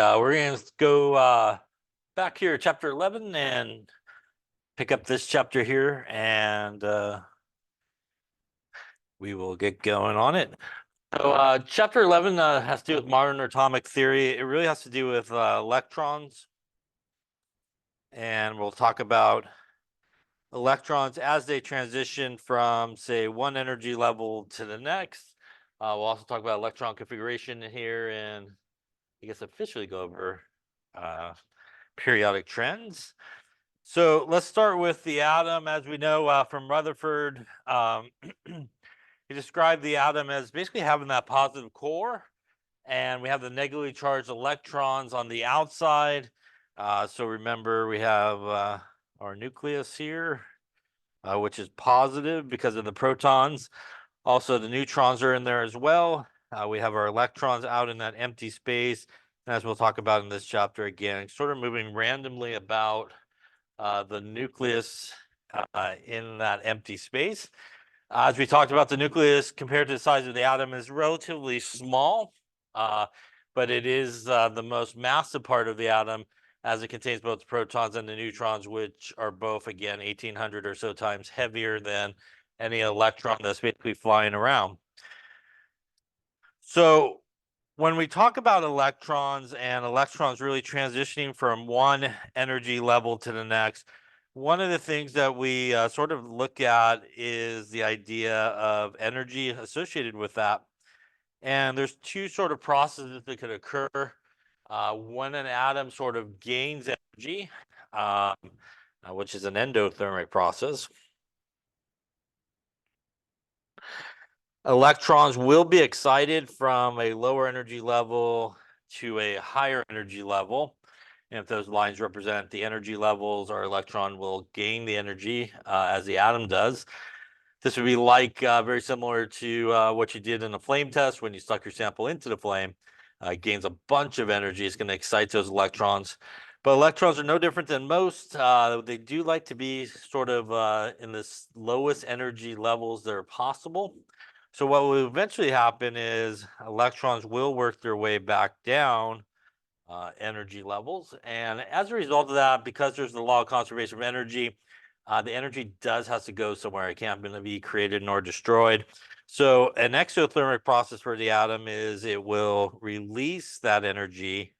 We're going to go back here, chapter 11, and pick up this chapter here, and we will get going on it. So, chapter 11 has to do with modern atomic theory. It really has to do with electrons, and we'll talk about electrons as they transition from, say, one energy level to the next. We'll also talk about electron configuration here, and I guess officially go over periodic trends. So let's start with the atom. As we know from Rutherford, he described the atom as basically having that positive core, and we have the negatively charged electrons on the outside. So remember, we have our nucleus here, which is positive because of the protons. Also, the neutrons are in there as well. We have our electrons out in that empty space. And as we'll talk about in this chapter again, sort of moving randomly about the nucleus in that empty space. As we talked about, the nucleus compared to the size of the atom is relatively small, but it is the most massive part of the atom, as it contains both the protons and the neutrons, which are both, again, 1,800 or so times heavier than any electron that's basically flying around. So when we talk about electrons and electrons really transitioning from one energy level to the next, one of the things that we sort of look at is the idea of energy associated with that. And there's two sort of processes that could occur when an atom sort of gains energy, which is an endothermic process. Electrons will be excited from a lower energy level to a higher energy level. And if those lines represent the energy levels, our electron will gain the energy as the atom does. This would be like very similar to what you did in a flame test when you stuck your sample into the flame. It gains a bunch of energy. It's going to excite those electrons. But electrons are no different than most. They do like to be sort of in the lowest energy levels that are possible. So what will eventually happen is electrons will work their way back down energy levels. And as a result of that, because there's the law of conservation of energy, the energy has to go somewhere. It can't be created nor destroyed. So an exothermic process for the atom is it will release that energy,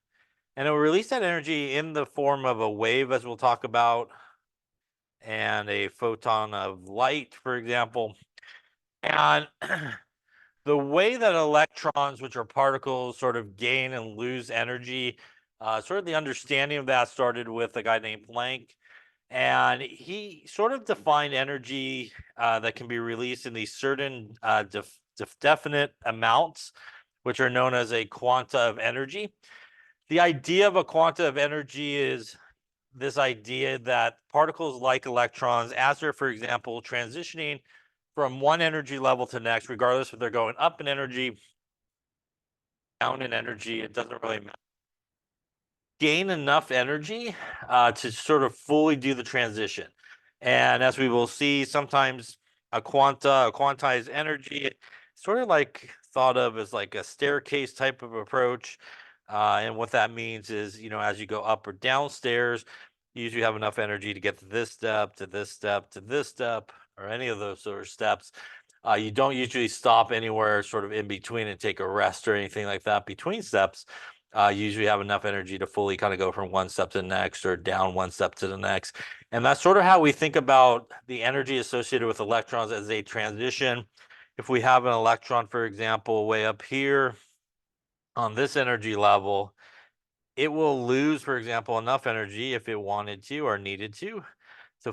and it will release that energy in the form of a wave, as we'll talk about, and a photon of light, for example. And the way that electrons, which are particles, sort of gain and lose energy, sort of the understanding of that started with a guy named Planck. And he sort of defined energy that can be released in these certain definite amounts, which are known as a quanta of energy. The idea of a quanta of energy is this idea that particles like electrons, as they're, for example, transitioning from one energy level to the next, regardless if they're going up in energy, down in energy, it doesn't really matter, gain enough energy to sort of fully do the transition. And as we will see, sometimes a quantized energy, sort of like thought of as like a staircase type of approach. And what that means is, as you go up or downstairs, you usually have enough energy to get to this step, to this step, to this step, or any of those sort of steps. You don't usually stop anywhere sort of in between and take a rest or anything like that between steps. You usually have enough energy to fully kind of go from one step to the next or down one step to the next. And that's sort of how we think about the energy associated with electrons as they transition. If we have an electron, for example, way up here on this energy level, it will lose, for example, enough energy if it wanted to or needed to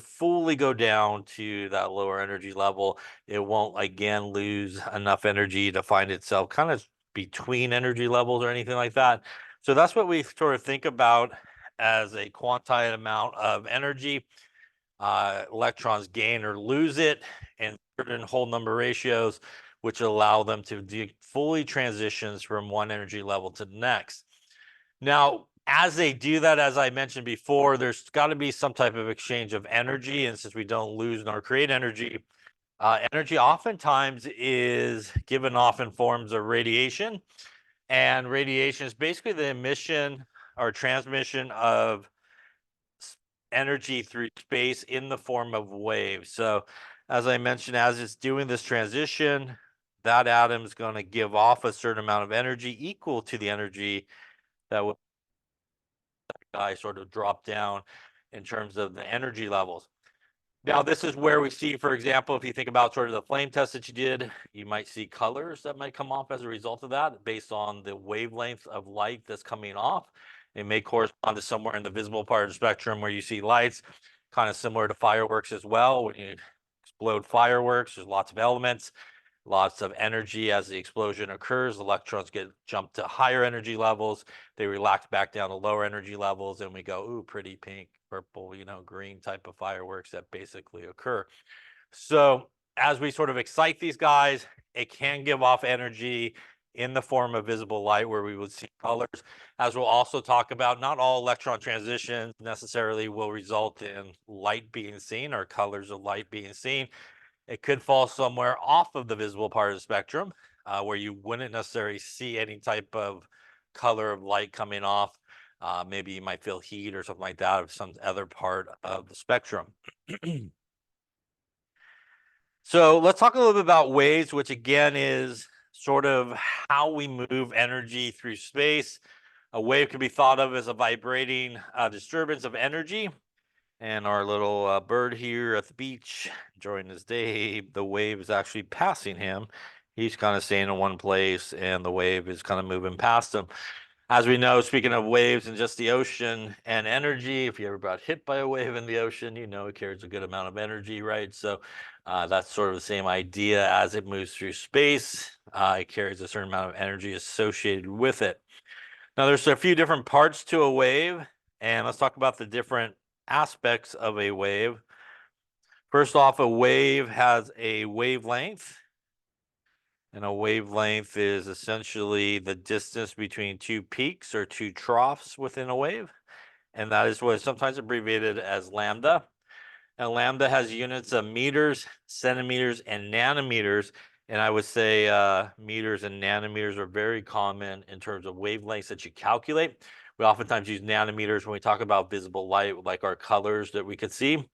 fully go down to that lower energy level. It won't, again, lose enough energy to find itself kind of between energy levels or anything like that. So that's what we sort of think about as a quantized amount of energy. Electrons gain or lose it in certain whole number ratios, which allow them to do fully transitions from one energy level to the next. Now, as they do that, as I mentioned before, there's got to be some type of exchange of energy. And since we don't lose nor create energy, energy oftentimes is given off in forms of radiation. And radiation is basically the emission or transmission of energy through space in the form of waves. So, as I mentioned, as it's doing this transition, that atom is going to give off a certain amount of energy equal to the energy that would sort of drop down in terms of the energy levels. Now, this is where we see, for example, if you think about sort of the flame test that you did, you might see colors that might come off as a result of that based on the wavelength of light that's coming off. It may correspond to somewhere in the visible part of the spectrum where you see lights, kind of similar to fireworks as well. When you explode fireworks, there's lots of elements, lots of energy as the explosion occurs. Electrons get jumped to higher energy levels. They relax back down to lower energy levels, and we go, ooh, pretty pink, purple, green type of fireworks that basically occur. So as we sort of excite these guys, it can give off energy in the form of visible light where we would see colors. As we'll also talk about, not all electron transitions necessarily will result in light being seen or colors of light being seen. It could fall somewhere off of the visible part of the spectrum where you wouldn't necessarily see any type of color of light coming off. Maybe you might feel heat or something like that of some other part of the spectrum. So let's talk a little bit about waves, which again is sort of how we move energy through space. A wave can be thought of as a vibrating disturbance of energy. And our little bird here at the beach enjoying his day, the wave is actually passing him. He's kind of staying in one place and the wave is kind of moving past him. As we know, speaking of waves and just the ocean and energy, if you ever got hit by a wave in the ocean, it carries a good amount of energy, right? So that's sort of the same idea as it moves through space. It carries a certain amount of energy associated with it. Now, there's a few different parts to a wave, and let's talk about the different aspects of a wave. First off, a wave has a wavelength. And a wavelength is essentially the distance between two peaks or two troughs within a wave. And that is what is sometimes abbreviated as lambda. And lambda has units of meters, centimeters, and nanometers. And I would say meters and nanometers are very common in terms of wavelengths that you calculate. We oftentimes use nanometers when we talk about visible light, like our colors that we could see,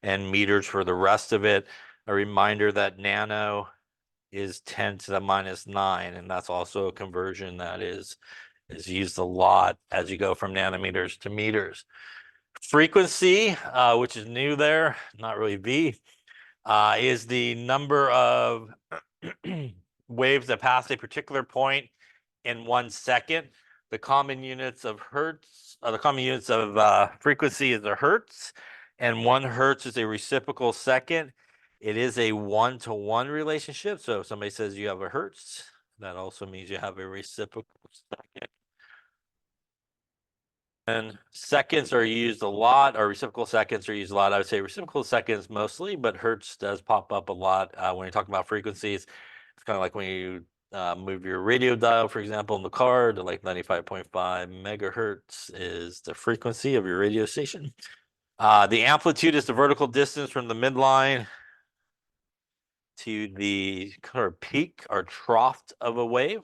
and meters for the rest of it. A reminder that nano is 10 to the minus 9, and that's also a conversion that is used a lot as you go from nanometers to meters. Frequency, which is new there, not really V, is the number of waves that pass a particular point in 1 second. The common units of frequency is a hertz, and 1 hertz is a reciprocal second. It is a 1-to-1 relationship. So if somebody says you have a hertz, that also means you have a reciprocal second. And seconds are used a lot, or reciprocal seconds are used a lot. I would say reciprocal seconds mostly, but hertz does pop up a lot when you're talking about frequencies. It's kind of like when you move your radio dial, for example, in the car to like 95.5 megahertz is the frequency of your radio station. The amplitude is the vertical distance from the midline to the current peak or trough of a wave.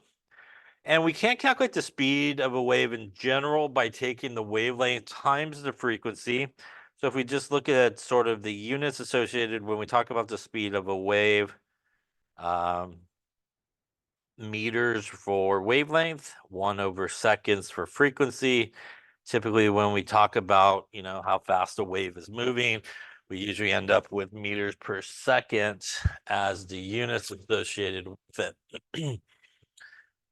And we can't calculate the speed of a wave in general by taking the wavelength times the frequency. So if we just look at sort of the units associated when we talk about the speed of a wave, meters for wavelength, 1/seconds for frequency. Typically, when we talk about, how fast a wave is moving, we usually end up with meters per second as the units associated with it.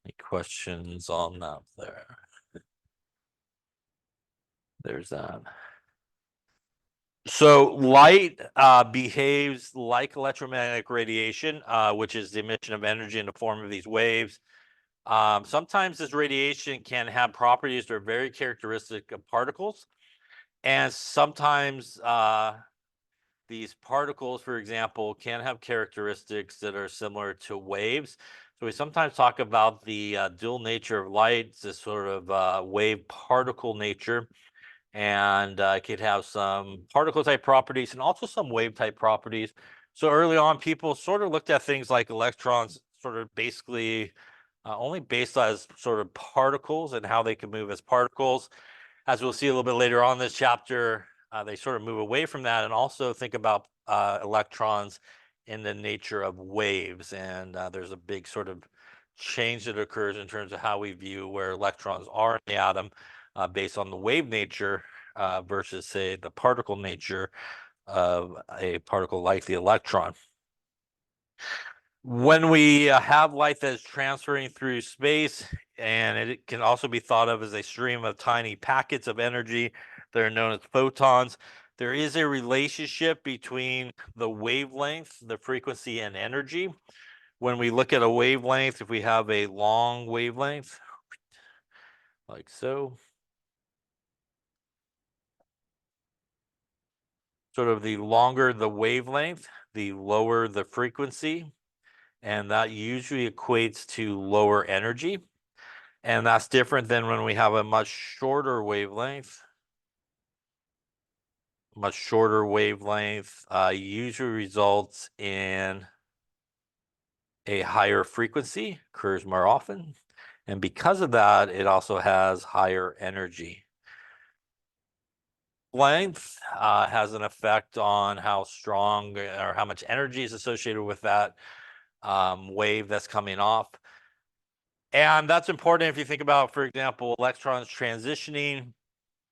Any questions on that there? There's that. So light behaves like electromagnetic radiation, which is the emission of energy in the form of these waves. Sometimes this radiation can have properties that are very characteristic of particles. And sometimes these particles, for example, can have characteristics that are similar to waves. So we sometimes talk about the dual nature of light, this sort of wave particle nature. And it could have some particle type properties and also some wave type properties. So early on, people sort of looked at things like electrons, sort of basically only based as sort of particles and how they can move as particles. As we'll see a little bit later on in this chapter, they sort of move away from that and also think about electrons in the nature of waves. And there's a big sort of change that occurs in terms of how we view where electrons are in the atom based on the wave nature versus, say, the particle nature of a particle like the electron. When we have light that is transferring through space, and it can also be thought of as a stream of tiny packets of energy that are known as photons, there is a relationship between the wavelength, the frequency, and energy. When we look at a wavelength, if we have a long wavelength, like so, sort of the longer the wavelength, the lower the frequency, and that usually equates to lower energy. And that's different than when we have a much shorter wavelength. Much shorter wavelength usually results in a higher frequency, occurs more often. And because of that, it also has higher energy. Length has an effect on how strong or how much energy is associated with that wave that's coming off. And that's important if you think about, for example, electrons transitioning.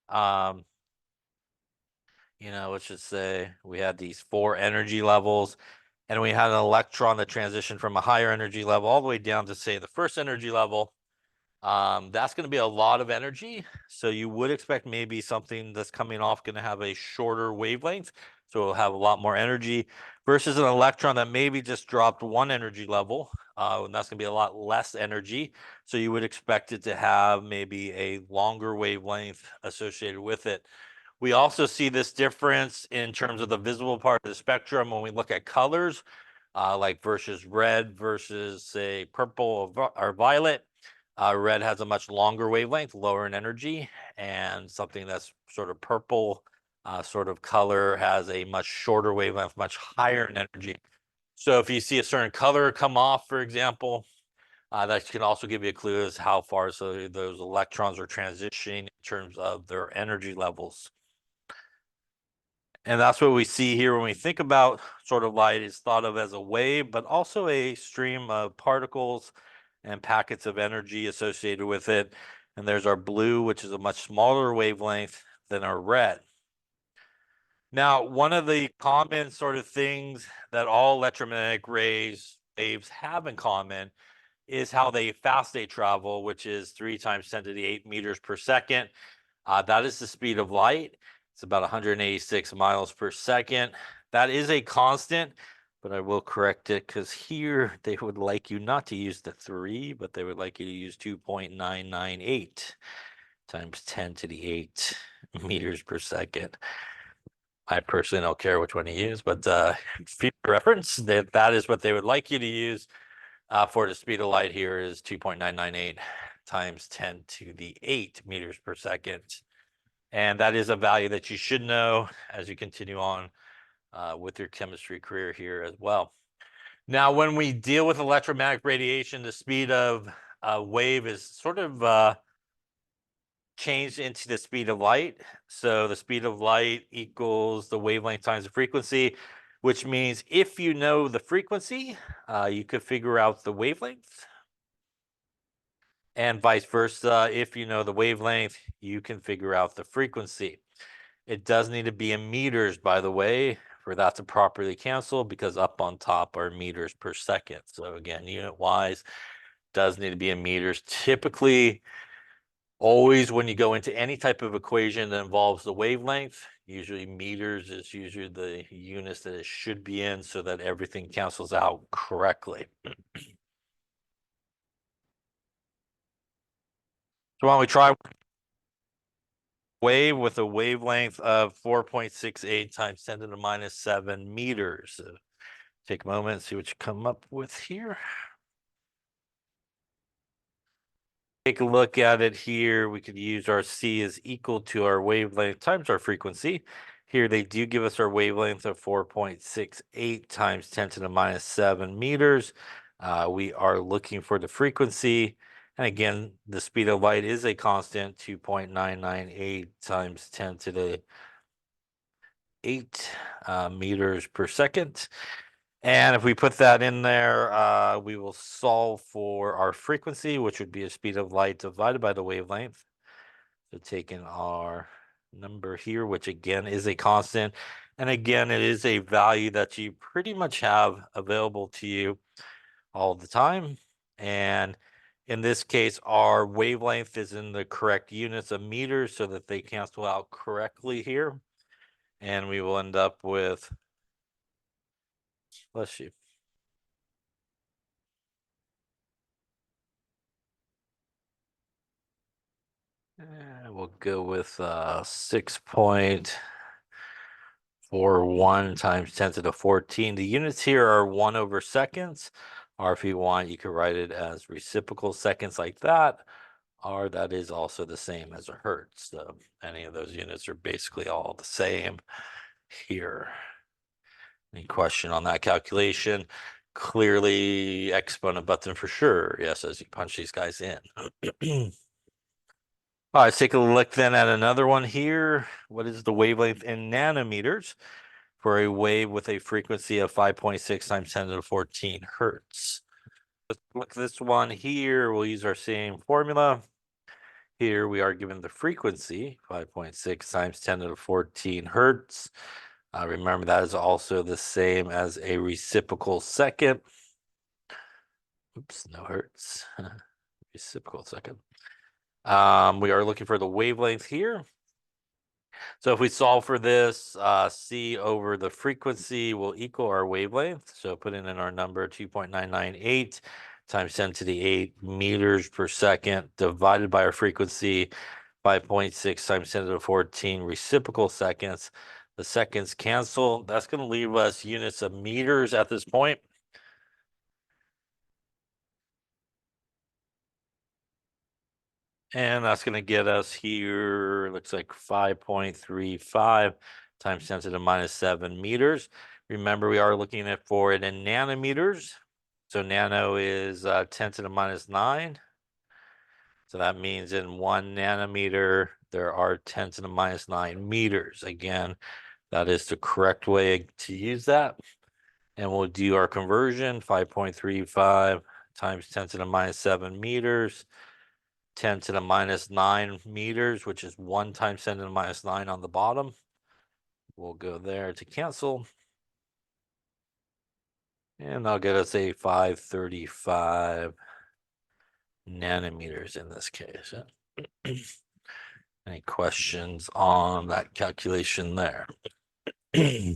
Let's just say we had these 4 energy levels, and we had an electron that transitioned from a higher energy level all the way down to, say, the first energy level. That's going to be a lot of energy. So you would expect maybe something that's coming off going to have a shorter wavelength. So it'll have a lot more energy versus an electron that maybe just dropped 1 energy level. And that's going to be a lot less energy. So you would expect it to have maybe a longer wavelength associated with it. We also see this difference in terms of the visible part of the spectrum when we look at colors, like versus red versus, say, purple or violet. Red has a much longer wavelength, lower in energy, and something that's sort of purple sort of color has a much shorter wavelength, much higher in energy. So if you see a certain color come off, for example, that can also give you a clue as how far those electrons are transitioning in terms of their energy levels. And that's what we see here when we think about sort of light is thought of as a wave, but also a stream of particles and packets of energy associated with it. And there's our blue, which is a much smaller wavelength than our red. Now, one of the common sort of things that all electromagnetic waves have in common is how fast they travel, which is 3 times 10 to the 8 meters per second. That is the speed of light. It's about 186 miles per second. That is a constant, but I will correct it because here they would like you not to use the 3, but they would like you to use 2.998 times 10 to the 8 meters per second. I personally don't care which one you use, but for reference, that is what they would like you to use for the speed of light here is 2.998 times 10 to the 8 meters per second. And that is a value that you should know as you continue on with your chemistry career here as well. Now, when we deal with electromagnetic radiation, the speed of a wave is sort of changed into the speed of light. So the speed of light equals the wavelength times the frequency, which means if you know the frequency, you could figure out the wavelength. And vice versa, if you know the wavelength, you can figure out the frequency. It does need to be in meters, by the way, for that to properly cancel, because up on top are meters per second. So again, unit-wise, does need to be in meters. Typically, always when you go into any type of equation that involves the wavelength, usually meters is usually the units that it should be in so that everything cancels out correctly. So why don't we try wave with a wavelength of 4.68 times 10 to the minus 7 meters. So take a moment and see what you come up with here. Take a look at it here. We could use our C is equal to our wavelength times our frequency. Here they do give us our wavelength of 4.68 times 10 to the minus 7 meters. We are looking for the frequency. And again, the speed of light is a constant, 2.998 times 10 to the 8 meters per second. And if we put that in there, we will solve for our frequency, which would be a speed of light divided by the wavelength. So taking our number here, which again is a constant, and again, it is a value that you pretty much have available to you all the time. And in this case, our wavelength is in the correct units of meters so that they cancel out correctly here. And we will end up with, let's see. We'll go with 6.41 times 10 to the 14. The units here are 1 over seconds, or if you want, you could write it as reciprocal seconds like that, or that is also the same as a hertz. So any of those units are basically all the same here. Any question on that calculation? Clearly exponent button for sure. Yes, as you punch these guys in. All right, let's take a look then at another one here. What is the wavelength in nanometers for a wave with a frequency of 5.6 times 10 to the 14 hertz? Let's look at this one here. We'll use our same formula. Here we are given the frequency, 5.6 times 10 to the 14 hertz. Remember, that is also the same as a reciprocal second. Oops, no hertz. Reciprocal second. We are looking for the wavelength here. So if we solve for this, C over the frequency will equal our wavelength. So putting in our number 2.998 times 10 to the 8 meters per second divided by our frequency, 5.6 times 10 to the 14 reciprocal seconds. The seconds cancel. That's going to leave us units of meters at this point. And that's going to get us here, looks like 5.35 times 10 to the minus 7 meters. Remember, we are looking at for it in nanometers. So nano is 10 to the minus 9. So that means in 1 nanometer, there are 10 to the minus 9 meters. Again, that is the correct way to use that. And we'll do our conversion, 5.35 times 10 to the minus 7 meters. 10 to the minus 9 meters, which is 1 times 10 to the minus 9 on the bottom. We'll go there to cancel. And that'll get us a 535 nanometers in this case. Any questions on that calculation there? So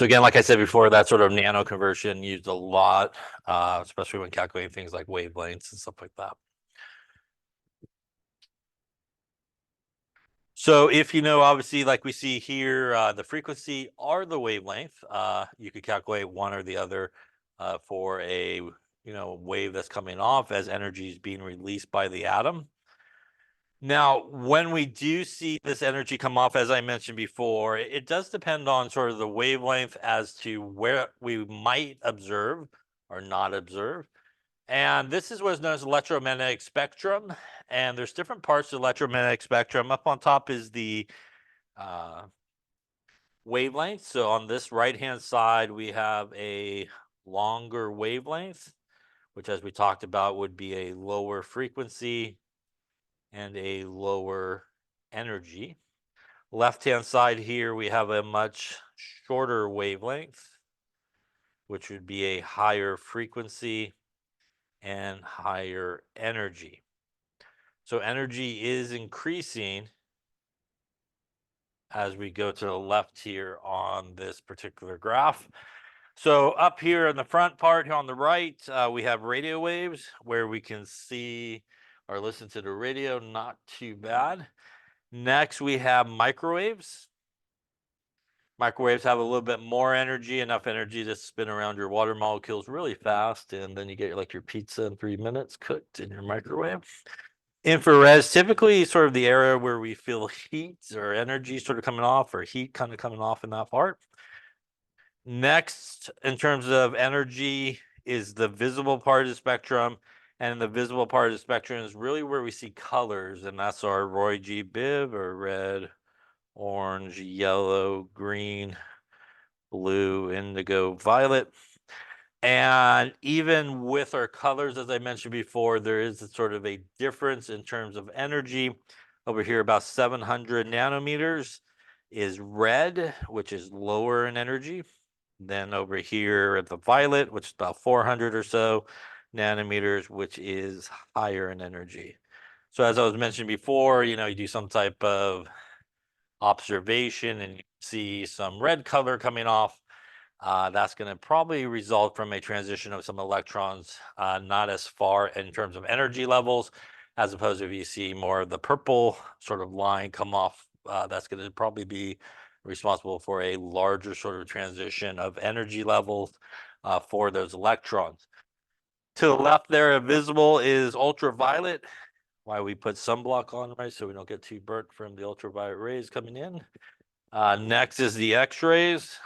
again, like I said before, that sort of nano conversion used a lot, especially when calculating things like wavelengths and stuff like that. So if you know, obviously, like we see here, the frequency or the wavelength, you could calculate one or the other for a wave that's coming off as energy is being released by the atom. Now, when we do see this energy come off, as I mentioned before, it does depend on sort of the wavelength as to where we might observe or not observe. And this is what's known as electromagnetic spectrum. And there's different parts of the electromagnetic spectrum. Up on top is the wavelength. So on this right-hand side, we have a longer wavelength, which, as we talked about, would be a lower frequency and a lower energy. Left-hand side here, we have a much shorter wavelength, which would be a higher frequency and higher energy. So energy is increasing as we go to the left here on this particular graph. So up here in the front part here on the right, we have radio waves where we can see or listen to the radio, not too bad. Next, we have microwaves. Microwaves have a little bit more energy, enough energy to spin around your water molecules really fast, and then you get like your pizza in 3 minutes cooked in your microwave. Infrared is typically sort of the area where we feel heat or energy sort of coming off, or heat kind of coming off in that part. Next, in terms of energy, is the visible part of the spectrum. And the visible part of the spectrum is really where we see colors, and that's our Roy G. Biv, or red, orange, yellow, green, blue, indigo, violet. And even with our colors, as I mentioned before, there is sort of a difference in terms of energy. Over here, about 700 nanometers is red, which is lower in energy. Then over here at the violet, which is about 400 or so nanometers, which is higher in energy. So as I was mentioning before, you do some type of observation and you see some red color coming off. That's going to probably result from a transition of some electrons, not as far in terms of energy levels, as opposed to if you see more of the purple sort of line come off, that's going to probably be responsible for a larger sort of transition of energy levels for those electrons. To the left there, visible is ultraviolet. Why we put sunblock on, right? So we don't get too burnt from the ultraviolet rays coming in. Next is the X-rays.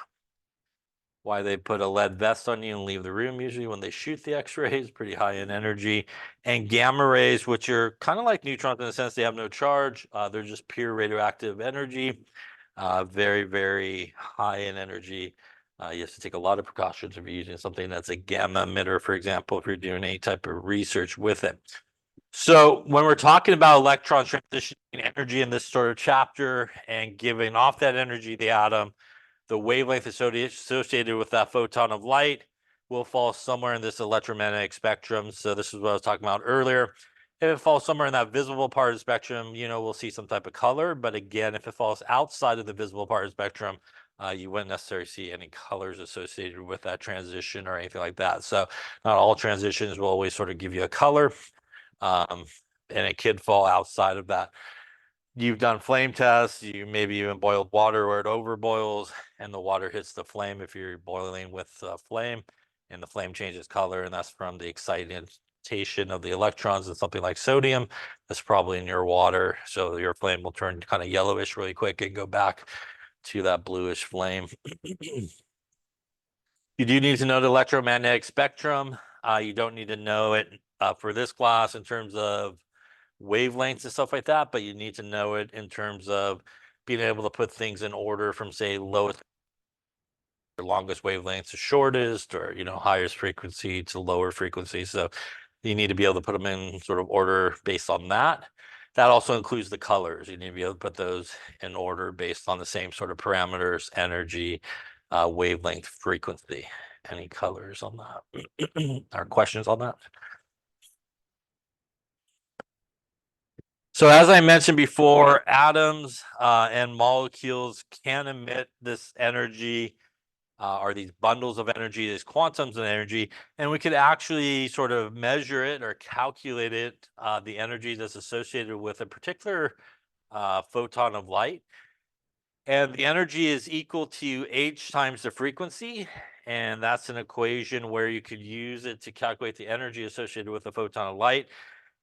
Why they put a lead vest on you and leave the room usually when they shoot the X-rays, pretty high in energy. And gamma rays, which are kind of like neutrons in the sense they have no charge. They're just pure radioactive energy, very, very high in energy. You have to take a lot of precautions if you're using something that's a gamma emitter, for example, if you're doing any type of research with it. So when we're talking about electrons transitioning energy in this sort of chapter and giving off that energy to the atom, the wavelength associated with that photon of light will fall somewhere in this electromagnetic spectrum. So this is what I was talking about earlier. If it falls somewhere in that visible part of the spectrum, we'll see some type of color. But again, if it falls outside of the visible part of the spectrum, you wouldn't necessarily see any colors associated with that transition or anything like that. So not all transitions will always sort of give you a color. And it could fall outside of that. You've done flame tests, you maybe even boiled water where it overboils and the water hits the flame if you're boiling with flame, and the flame changes color, and that's from the excitation of the electrons in something like sodium that's probably in your water. So your flame will turn kind of yellowish really quick and go back to that bluish flame. You do need to know the electromagnetic spectrum. You don't need to know it for this class in terms of wavelengths and stuff like that, but you need to know it in terms of being able to put things in order from, say, lowest or longest wavelength to shortest, or highest frequency to lower frequency. So you need to be able to put them in sort of order based on that. That also includes the colors. You need to be able to put those in order based on the same sort of parameters: energy, wavelength, frequency. Any colors on that or questions on that? So as I mentioned before, atoms and molecules can emit this energy, or these bundles of energy, these quantums of energy, and we could actually sort of measure it or calculate it, the energy that's associated with a particular photon of light. And the energy is equal to h times the frequency, and that's an equation where you could use it to calculate the energy associated with a photon of light.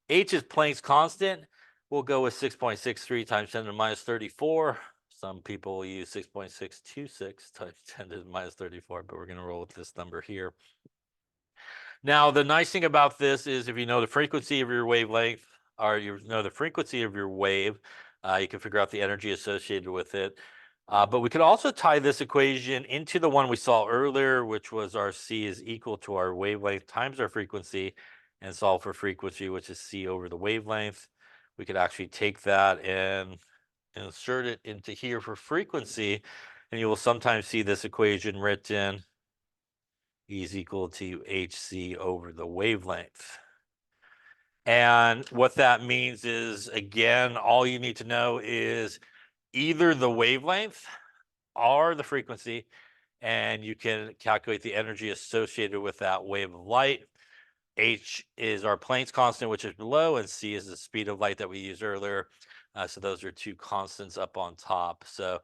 H is Planck's constant. We'll go with 6.63 times 10 to the minus 34. Some people will use 6.626 times 10 to the minus 34, but we're going to roll with this number here. Now, the nice thing about this is if you know the frequency of your wavelength, or you know the frequency of your wave, you can figure out the energy associated with it. But we could also tie this equation into the one we saw earlier, which was our C is equal to our wavelength times our frequency, and solve for frequency, which is C over the wavelength. We could actually take that and insert it into here for frequency, and you will sometimes see this equation written E is equal to hc over the wavelength. And what that means is, again, all you need to know is either the wavelength or the frequency, and you can calculate the energy associated with that wave of light. H is our Planck's constant, which is below, and C is the speed of light that we used earlier. So those are two constants up on top. So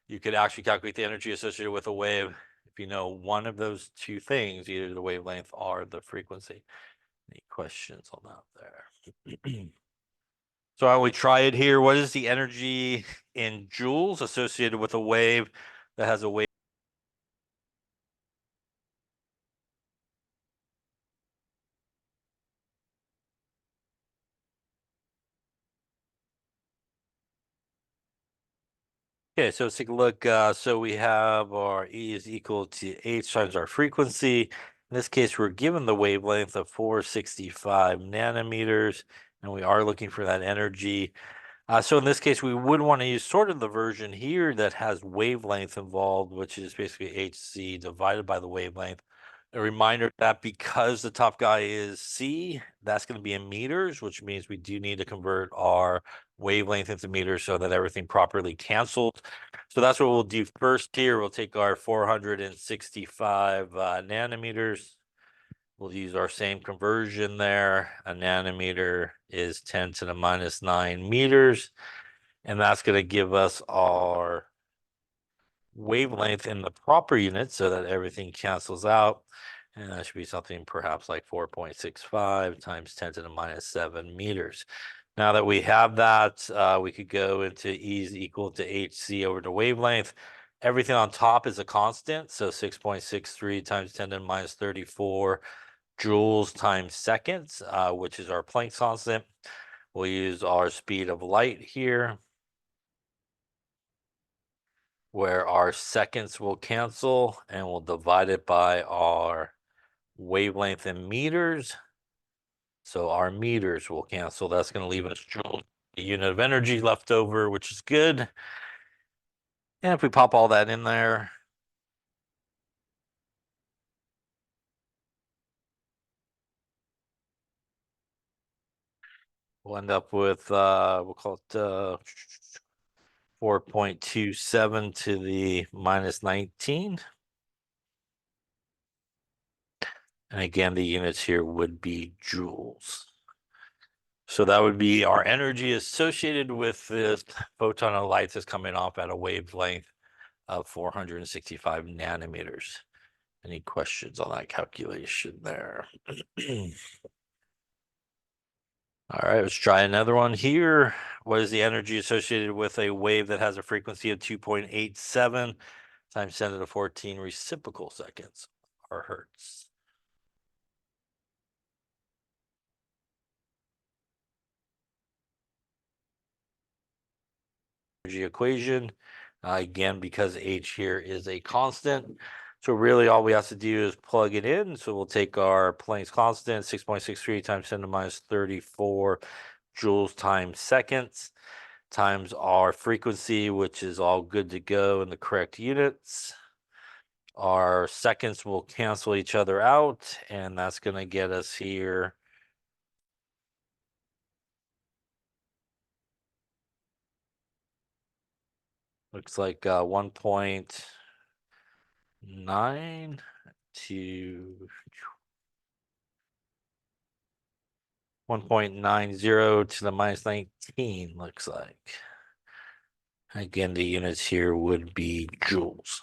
you could actually calculate the energy associated with a wave if you know one of those two things, either the wavelength or the frequency. Any questions on that there? So I will try it here. What is the energy in joules associated with a wave that has a wave Okay, so let's take a look. So we have our E is equal to H times our frequency. In this case, we're given the wavelength of 465 nanometers, and we are looking for that energy. So in this case, we would want to use sort of the version here that has wavelength involved, which is basically hc divided by the wavelength. A reminder that because the top guy is C, that's going to be in meters, which means we do need to convert our wavelength into meters so that everything properly cancels. So that's what we'll do first here. We'll take our 465 nanometers. We'll use our same conversion there. A nanometer is 10 to the minus 9 meters. And that's going to give us our wavelength in the proper units so that everything cancels out. And that should be something perhaps like 4.65 times 10 to the minus 7 meters. Now that we have that, we could go into E is equal to hc over the wavelength. Everything on top is a constant, so 6.63 times 10 to the minus 34 joules times seconds, which is our Planck's constant. We'll use our speed of light here, where our seconds will cancel, and we'll divide it by our wavelength in meters. So our meters will cancel. That's going to leave us joules, the unit of energy left over, which is good. And if we pop all that in there, we'll end up with, we'll call it 4.27 to the minus 19. And again, the units here would be joules. So that would be our energy associated with this photon of light that's coming off at a wavelength of 465 nanometers. Any questions on that calculation there? All right, let's try another one here. What is the energy associated with a wave that has a frequency of 2.87 times 10 to the 14 reciprocal seconds, or hertz? Energy equation. Again, because H here is a constant. So really all we have to do is plug it in. So we'll take our Planck's constant, 6.63 times 10 to the minus 34 joules times seconds, times our frequency, which is all good to go in the correct units. Our seconds will cancel each other out, and that's going to get us here. Looks like 1.9 to 1.90 to the minus 19, looks like. Again, the units here would be joules.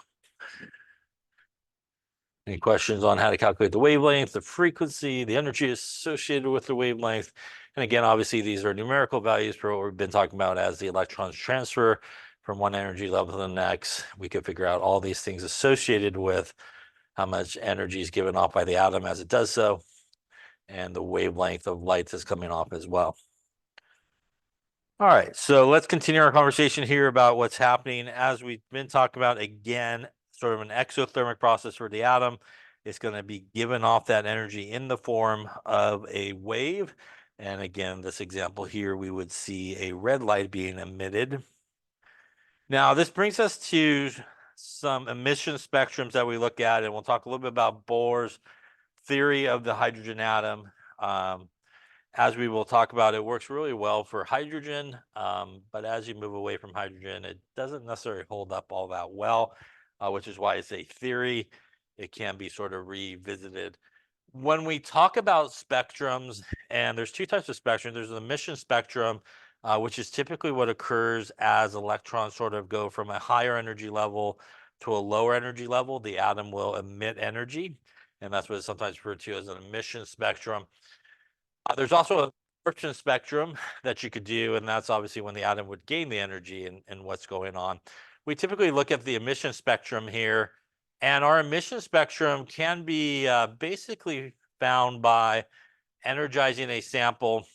Any questions on how to calculate the wavelength, the frequency, the energy associated with the wavelength? And again, obviously, these are numerical values for what we've been talking about as the electrons transfer from one energy level to the next. We could figure out all these things associated with how much energy is given off by the atom as it does so, and the wavelength of light that's coming off as well. All right, so let's continue our conversation here about what's happening. As we've been talking about, again, sort of an exothermic process for the atom. It's going to be given off that energy in the form of a wave. And again, this example here, we would see a red light being emitted. Now, this brings us to some emission spectrums that we look at, and we'll talk a little bit about Bohr's theory of the hydrogen atom. As we will talk about, it works really well for hydrogen, but as you move away from hydrogen, it doesn't necessarily hold up all that well, which is why it's a theory. It can be sort of revisited. When we talk about spectrums, and there's two types of spectrum, there's an emission spectrum, which is typically what occurs as electrons sort of go from a higher energy level to a lower energy level. The atom will emit energy, and that's what is sometimes referred to as an emission spectrum. There's also a absorption spectrum that you could do, and that's obviously when the atom would gain the energy and what's going on. We typically look at the emission spectrum here, and our emission spectrum can be basically found by energizing a sample,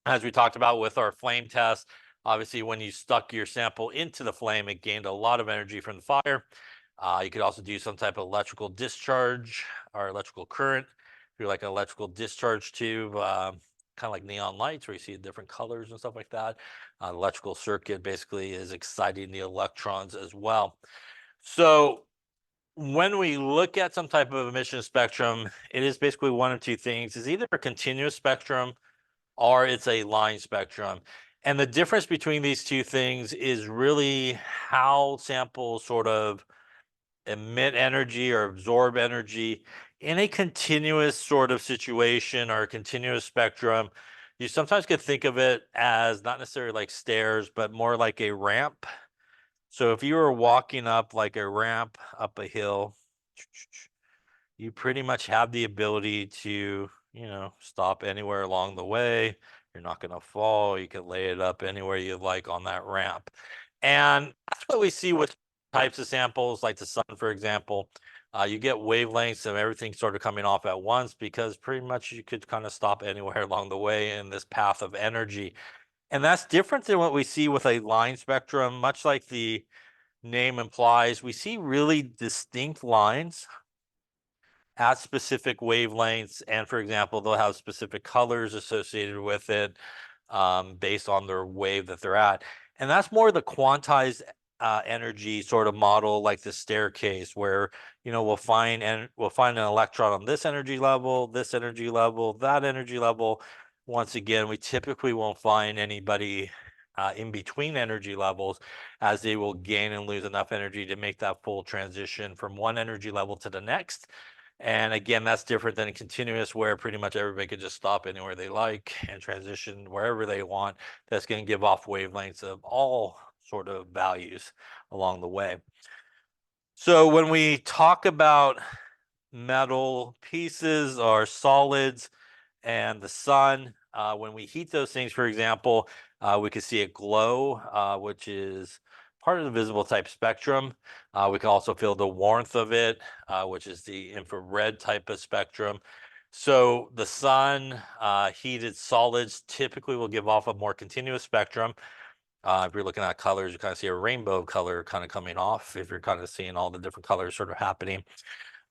as we talked about with our flame test. Obviously, when you stuck your sample into the flame, it gained a lot of energy from the fire. You could also do some type of electrical discharge or electrical current through like an electrical discharge tube, kind of like neon lights where you see different colors and stuff like that. Electrical circuit basically is exciting the electrons as well. So when we look at some type of emission spectrum, it is basically one of two things. It's either a continuous spectrum or it's a line spectrum. And the difference between these two things is really how samples sort of emit energy or absorb energy in a continuous sort of situation or a continuous spectrum. You sometimes could think of it as not necessarily like stairs, but more like a ramp. So if you were walking up like a ramp up a hill, you pretty much have the ability to, stop anywhere along the way. You're not going to fall. You can lay it up anywhere you like on that ramp. And that's what we see with types of samples like the sun, for example. You get wavelengths of everything sort of coming off at once because pretty much you could kind of stop anywhere along the way in this path of energy. And that's different than what we see with a line spectrum, much like the name implies. We see really distinct lines at specific wavelengths. And for example, they'll have specific colors associated with it based on their wave that they're at. And that's more the quantized energy sort of model, like the staircase, where we'll find an electron on this energy level, that energy level. Once again, we typically won't find anybody in between energy levels, as they will gain and lose enough energy to make that full transition from one energy level to the next. And again, that's different than a continuous where pretty much everybody could just stop anywhere they like and transition wherever they want. That's going to give off wavelengths of all sort of values along the way. So when we talk about metal pieces or solids and the sun, when we heat those things, for example, we can see it glow, which is part of the visible type spectrum. We can also feel the warmth of it, which is the infrared type of spectrum. So the sun, heated solids typically will give off a more continuous spectrum. If you're looking at colors, you kind of see a rainbow color kind of coming off if you're kind of seeing all the different colors sort of happening.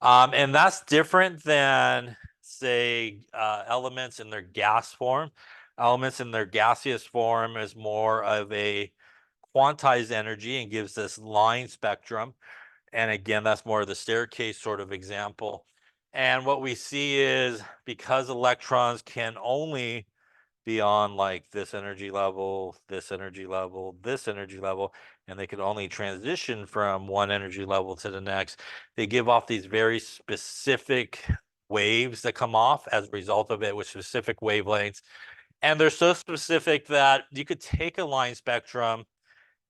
And that's different than, say, elements in their gas form. Elements in their gaseous form is more of a quantized energy and gives this line spectrum. And again, that's more of the staircase sort of example. And what we see is because electrons can only be on like this energy level, this energy level, this energy level, and they can only transition from one energy level to the next. They give off these very specific waves that come off as a result of it with specific wavelengths. And they're so specific that you could take a line spectrum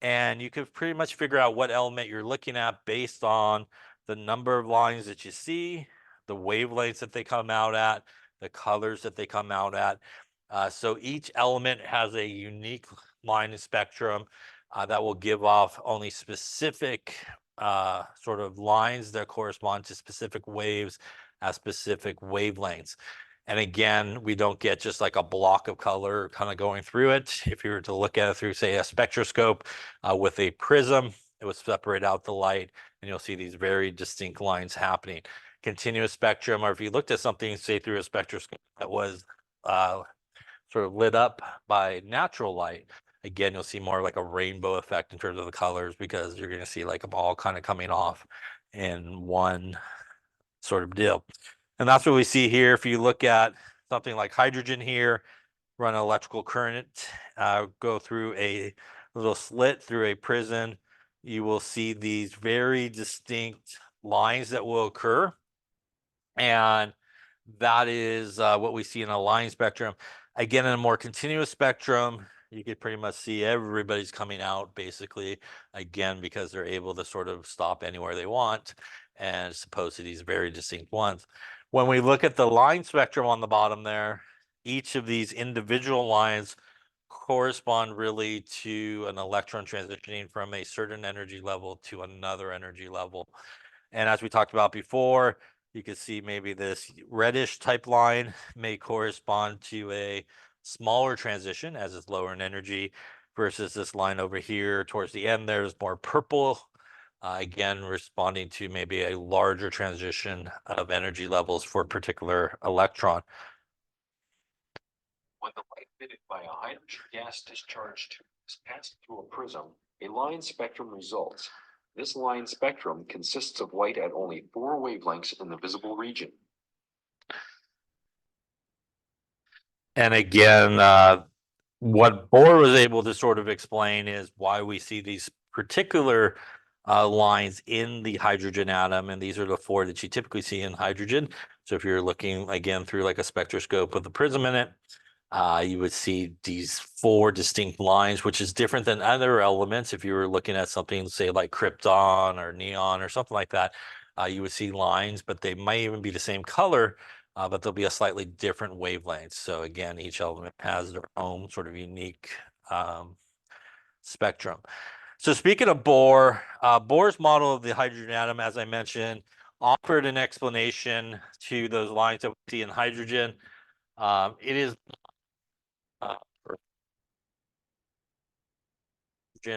and you could pretty much figure out what element you're looking at based on the number of lines that you see, the wavelengths that they come out at, the colors that they come out at. So each element has a unique line and spectrum that will give off only specific sort of lines that correspond to specific waves at specific wavelengths. And again, we don't get just like a block of color kind of going through it. If you were to look at it through, say, a spectroscope with a prism, it would separate out the light and you'll see these very distinct lines happening. Continuous spectrum, or if you looked at something, say, through a spectroscope that was sort of lit up by natural light, again, you'll see more like a rainbow effect in terms of the colors because you're going to see like them all kind of coming off in one sort of deal. And that's what we see here. If you look at something like hydrogen here, run an electrical current, go through a little slit through a prism, you will see these very distinct lines that will occur. And that is what we see in a line spectrum. Again, in a more continuous spectrum, you could pretty much see everybody's coming out basically, again, because they're able to sort of stop anywhere they want, as opposed to these very distinct ones. When we look at the line spectrum on the bottom there, each of these individual lines correspond really to an electron transitioning from a certain energy level to another energy level. And as we talked about before, you can see maybe this reddish type line may correspond to a smaller transition as it's lower in energy. versus this line over here towards the end. There's more purple, again, responding to maybe a larger transition of energy levels for a particular electron. When the light emitted by a hydrogen gas discharge tube is passed through a prism, a line spectrum results. This line spectrum consists of light at only 4 wavelengths in the visible region. And again, what Bohr was able to sort of explain is why we see these particular lines in the hydrogen atom, and these are the 4 that you typically see in hydrogen. So if you're looking again through like a spectroscope with a prism in it, you would see these 4 distinct lines, which is different than other elements. If you were looking at something, say like krypton or neon or something like that, you would see lines, but they might even be the same color, but there'll be a slightly different wavelength. So again, each element has their own sort of unique spectrum. So speaking of Bohr, Bohr's model of the hydrogen atom, as I mentioned, offered an explanation to those lines that we see in hydrogen. It is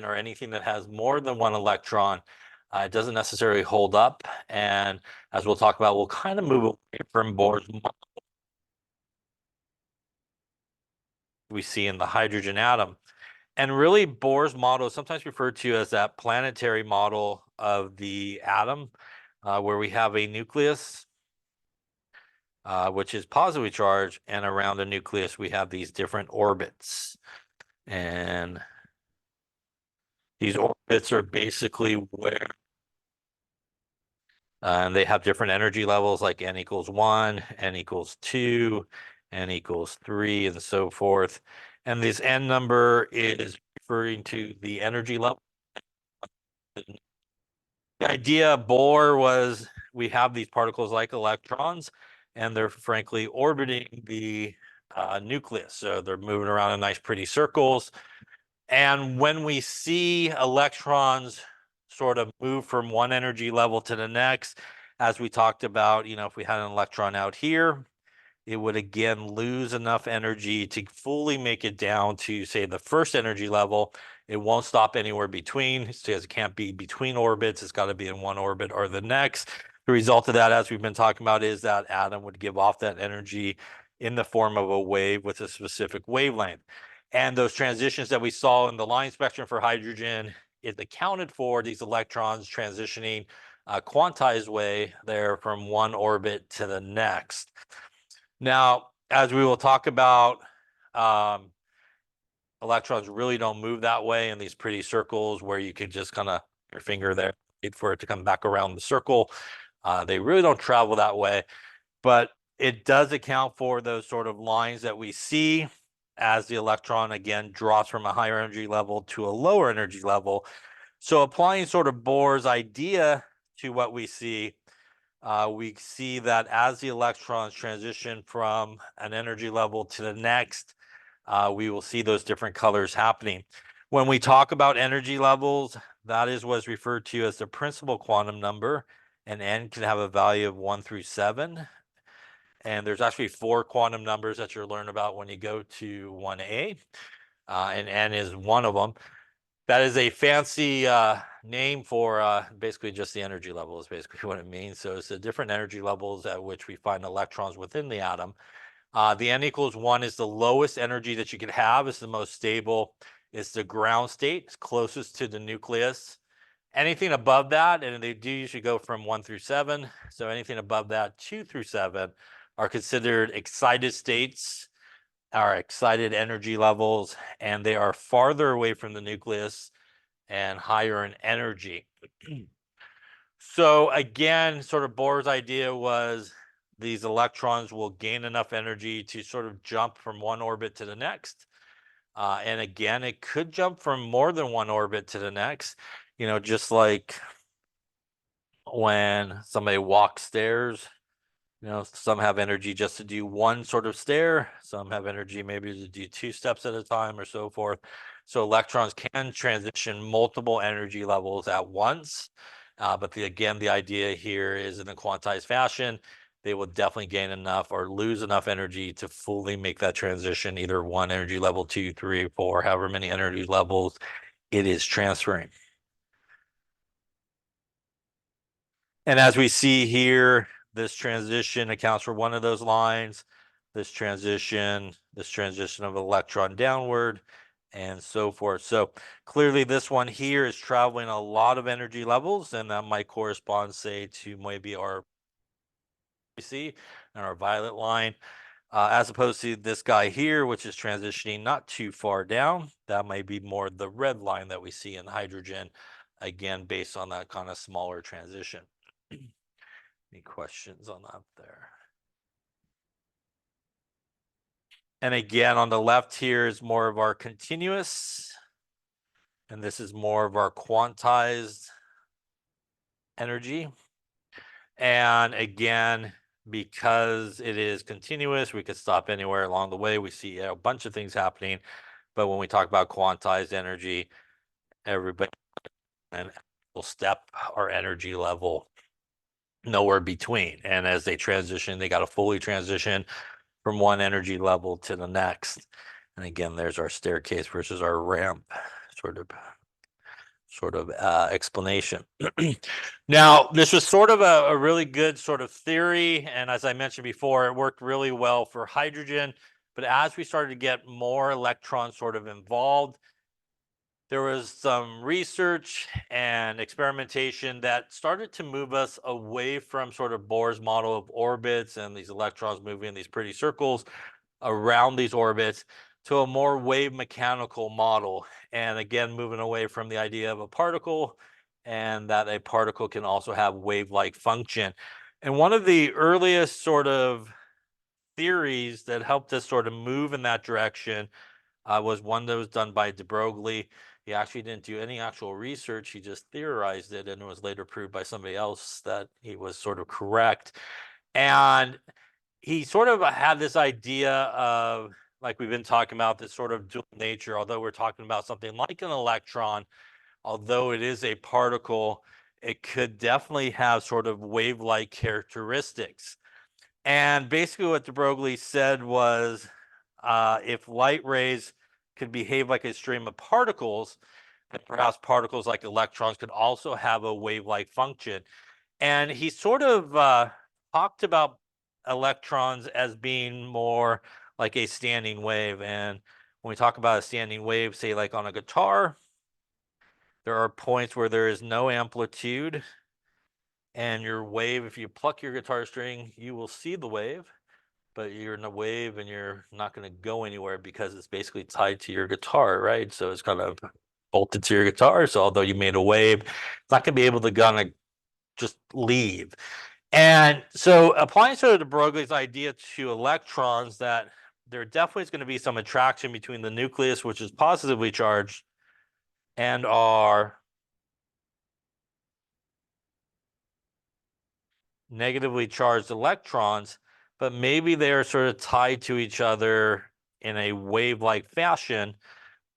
or anything that has more than one electron, it doesn't necessarily hold up. And as we'll talk about, we'll kind of move away from Bohr's model we see in the hydrogen atom. And really, Bohr's model is sometimes referred to as that planetary model of the atom, where we have a nucleus, which is positively charged, and around the nucleus, we have these different orbits. And these orbits are basically where they have different energy levels, like n equals 1, n equals 2, n equals 3, and so forth. And this n number is referring to the energy level. The idea of Bohr was we have these particles like electrons, and they're frankly orbiting the nucleus. So they're moving around in nice, pretty circles. And when we see electrons sort of move from one energy level to the next, as we talked about, if we had an electron out here, it would again lose enough energy to fully make it down to, say, the first energy level. It won't stop anywhere between, because it can't be between orbits. It's got to be in one orbit or the next. The result of that, as we've been talking about, is that atom would give off that energy in the form of a wave with a specific wavelength. And those transitions that we saw in the line spectrum for hydrogen, it accounted for these electrons transitioning a quantized way there from one orbit to the next. Now, as we will talk about, electrons really don't move that way in these pretty circles where you could just kind of your finger there, wait for it to come back around the circle. They really don't travel that way, but it does account for those sort of lines that we see as the electron again drops from a higher energy level to a lower energy level. So applying sort of Bohr's idea to what we see that as the electrons transition from an energy level to the next, we will see those different colors happening. When we talk about energy levels, that is what's referred to as the principal quantum number, and n can have a value of 1 through 7. And there's actually 4 quantum numbers that you'll learn about when you go to 1A, and n is one of them. That is a fancy name for basically just the energy level is basically what it means. So it's the different energy levels at which we find electrons within the atom. The n equals 1 is the lowest energy that you could have. It's the most stable. It's the ground state. It's closest to the nucleus. Anything above that, and they do usually go from 1 through 7. So anything above that, 2 through 7, are considered excited states, are excited energy levels, and they are farther away from the nucleus and higher in energy. So again, sort of Bohr's idea was these electrons will gain enough energy to sort of jump from one orbit to the next. And again, it could jump from more than one orbit to the next, just like when somebody walks stairs. Some have energy just to do one sort of stair. Some have energy maybe to do 2 steps at a time or so forth. So electrons can transition multiple energy levels at once. But again, the idea here is in a quantized fashion, they will definitely gain enough or lose enough energy to fully make that transition, either 1 energy level, 2, 3, 4, however many energy levels it is transferring. And as we see here, this transition accounts for one of those lines, this transition of electron downward, and so forth. So clearly this one here is traveling a lot of energy levels, and that might correspond, say, to maybe our see and our violet line, as opposed to this guy here, which is transitioning not too far down. That might be more the red line that we see in hydrogen, again, based on that kind of smaller transition. Any questions on that there? And again, on the left here is more of our continuous, and this is more of our quantized energy. And again, because it is continuous, we could stop anywhere along the way. We see a bunch of things happening. But when we talk about quantized energy, everybody will step our energy level nowhere between. And as they transition, they got to fully transition from one energy level to the next. And again, there's our staircase versus our ramp sort of explanation. Now, this was sort of a really good sort of theory. And as I mentioned before, it worked really well for hydrogen. But as we started to get more electrons sort of involved, there was some research and experimentation that started to move us away from sort of Bohr's model of orbits and these electrons moving in these pretty circles around these orbits to a more wave mechanical model. And again, moving away from the idea of a particle, and that a particle can also have wave-like function. And one of the earliest sort of theories that helped us sort of move in that direction was one that was done by de Broglie. He actually didn't do any actual research. He just theorized it, and it was later proved by somebody else that he was sort of correct. And he sort of had this idea of, like we've been talking about, this sort of dual nature. Although we're talking about something like an electron, although it is a particle, it could definitely have sort of wave-like characteristics. And basically what de Broglie said was, if light rays could behave like a stream of particles, then perhaps particles like electrons could also have a wave-like function. And he sort of talked about electrons as being more like a standing wave. And when we talk about a standing wave, say like on a guitar, there are points where there is no amplitude, and your wave, if you pluck your guitar string, you will see the wave, but you're in a wave and you're not going to go anywhere because it's basically tied to your guitar, right? So it's kind of bolted to your guitar. So although you made a wave, it's not going to be able to kind of just leave. And so applying sort of de Broglie's idea to electrons, that there definitely is going to be some attraction between the nucleus, which is positively charged, and our negatively charged electrons, but maybe they're sort of tied to each other in a wave-like fashion,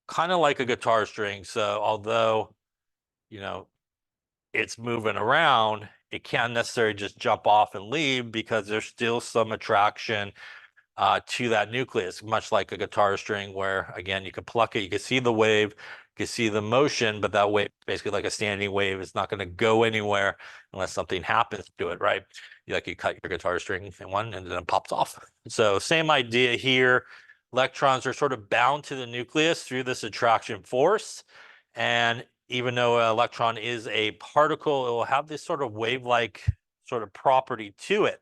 kind of like a guitar string. So although, you know, it's moving around, it can't necessarily just jump off and leave because there's still some attraction to that nucleus, much like a guitar string, where again you can pluck it, you can see the wave, you can see the motion, but that wave, basically like a standing wave, is not going to go anywhere unless something happens to it, right? Like you cut your guitar string in one and then it pops off. So same idea here. Electrons are sort of bound to the nucleus through this attraction force, and even though an electron is a particle, it will have this sort of wave-like sort of property to it.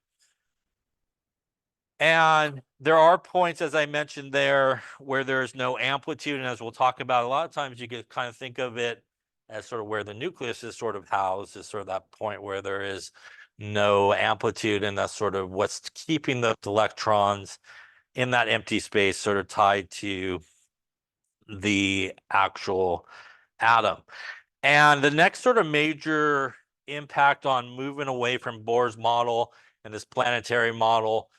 And there are points, as I mentioned there, where there's no amplitude. And as we'll talk about, a lot of times you can kind of think of it as sort of where the nucleus is sort of housed, is sort of that point where there is no amplitude. And that's sort of what's keeping those electrons in that empty space, sort of tied to the actual atom. And the next sort of major impact on moving away from Bohr's model and this planetary model,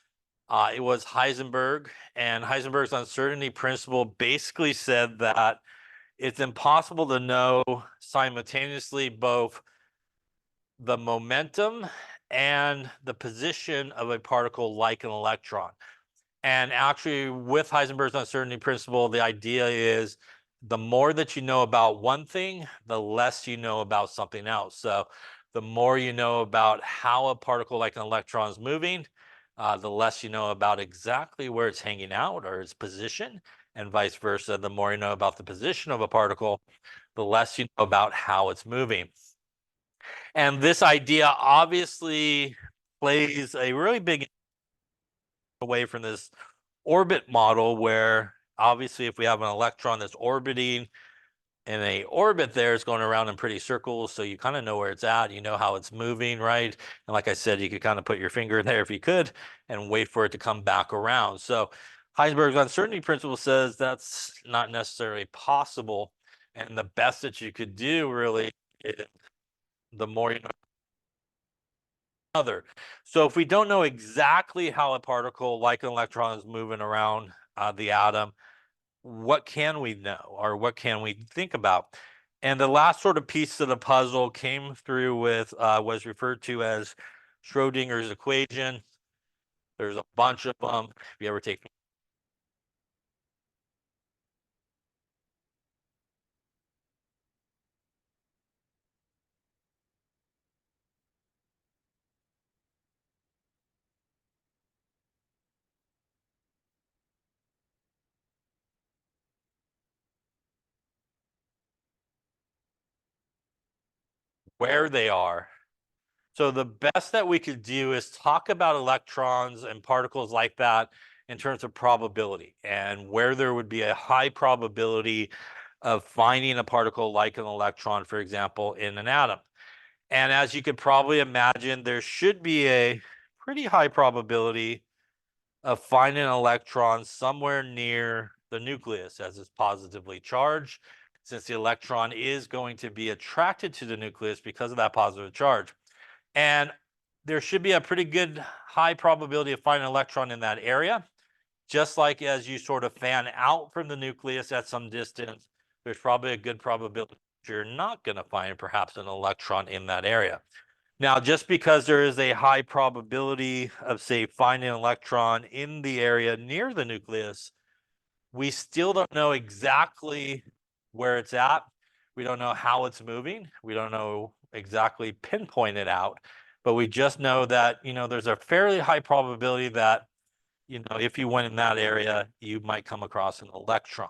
it was Heisenberg. And Heisenberg's uncertainty principle basically said that it's impossible to know simultaneously both the momentum and the position of a particle like an electron. And actually, with Heisenberg's uncertainty principle, the idea is the more that you know about one thing, the less you know about something else. So the more you know about how a particle like an electron is moving, the less you know about exactly where it's hanging out or its position, and vice versa. The more you know about the position of a particle, the less you know about how it's moving. And this idea obviously plays a really big away from this orbit model where obviously if we have an electron that's orbiting in a orbit there, it's going around in pretty circles, so you kind of know where it's at, you know how it's moving, right? And like I said, you could kind of put your finger in there if you could and wait for it to come back around. So Heisenberg's uncertainty principle says that's not necessarily possible, and the best that you could do really is the more you know other. So if we don't know exactly how a particle like an electron is moving around the atom, what can we know or what can we think about? And the last sort of piece of the puzzle came through with was referred to as Schrodinger's equation. There's a bunch of them. If you ever take where they are. So the best that we could do is talk about electrons and particles like that in terms of probability and where there would be a high probability of finding a particle like an electron, for example, in an atom. And as you could probably imagine, there should be a pretty high probability of finding an electron somewhere near the nucleus as it's positively charged, since the electron is going to be attracted to the nucleus because of that positive charge. And there should be a pretty good high probability of finding an electron in that area. Just like as you sort of fan out from the nucleus at some distance, there's probably a good probability you're not going to find perhaps an electron in that area. Now, just because there is a high probability of, say, finding an electron in the area near the nucleus, we still don't know exactly where it's at. We don't know how it's moving. We don't know exactly pinpoint it out, but we just know that, there's a fairly high probability that, if you went in that area, you might come across an electron.